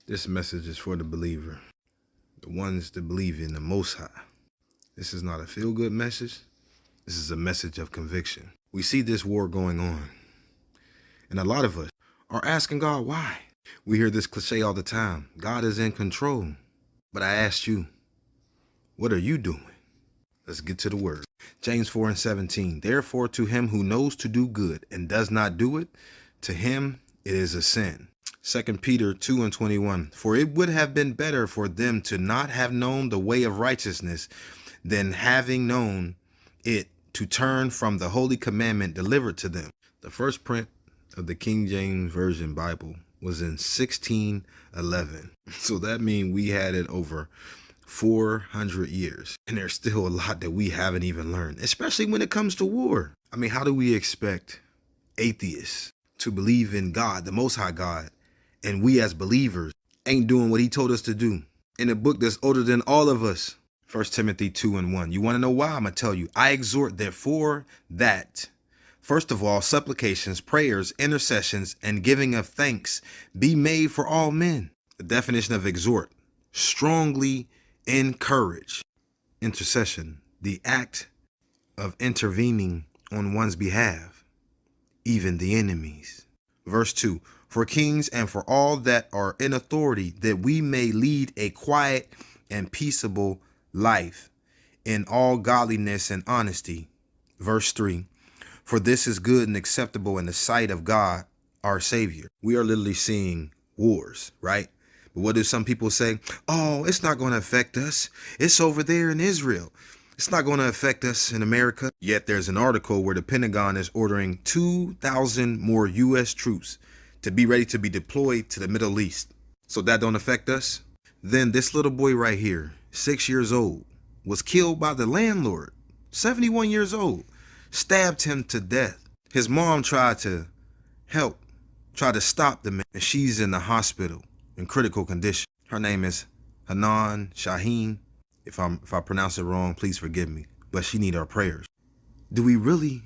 This message is for the believer, the ones that believe in the Most High. This is not a feel-good message. This is a message of conviction. We see this war going on, and a lot of us are asking God why. We hear this cliche all the time. God is in control. But I asked you, what are you doing? Let's get to the word. James 4:17. Therefore, to him who knows to do good and does not do it, to him it is a sin. 2 Peter 2:21. For it would have been better for them to not have known the way of righteousness than having known it to turn from the holy commandment delivered to them. The first print of the King James Version Bible was in 1611. So that means we had it over 400 years. And there's still a lot that we haven't even learned, especially when it comes to war. I mean, how do we expect atheists to believe in God, the Most High God, and we as believers ain't doing what he told us to do in a book that's older than all of us? 1 Timothy 2:1. You want to know why? I'm going to tell you. I exhort therefore that, first of all, supplications, prayers, intercessions, and giving of thanks be made for all men. The definition of exhort: strongly encourage. Intercession: the act of intervening on one's behalf, even the enemies. Verse 2. For kings and for all that are in authority, that we may lead a quiet and peaceable life in all godliness and honesty. Verse 3. For this is good and acceptable in the sight of God, our Savior. We are literally seeing wars, right? But what do some people say? Oh, it's not going to affect us. It's over there in Israel. It's not going to affect us in America. Yet there's an article where the Pentagon is ordering 2,000 more U.S. troops to be ready to be deployed to the Middle East. So that don't affect us? Then this little boy right here, 6 years old, was killed by the landlord, 71 years old, stabbed him to death. His mom tried to help, tried to stop the man, and she's in the hospital in critical condition. Her name is Hanan Shaheen. If I pronounce it wrong, please forgive me, but she need our prayers. Do we really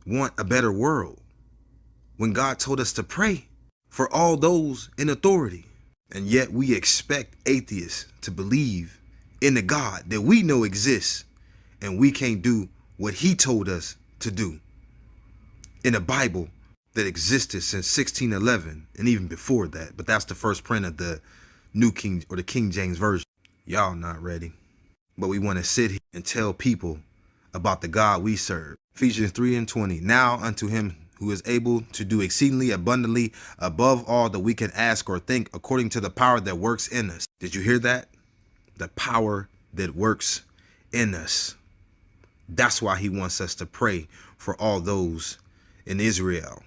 want a better world when God told us to pray for all those in authority? And yet we expect atheists to believe in the God that we know exists, and we can't do what he told us to do in a Bible that existed since 1611 and even before that. But that's the first print of the New King or the King James Version. Y'all not ready, but we want to sit here and tell people about the God we serve. Ephesians 3:20. Now unto him who is able to do exceedingly abundantly above all that we can ask or think, according to the power that works in us. Did you hear that? The power that works in us. That's why he wants us to pray for all those in Israel.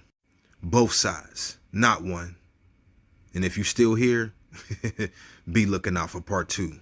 Both sides, not one. And if you're still here, be looking out for part 2.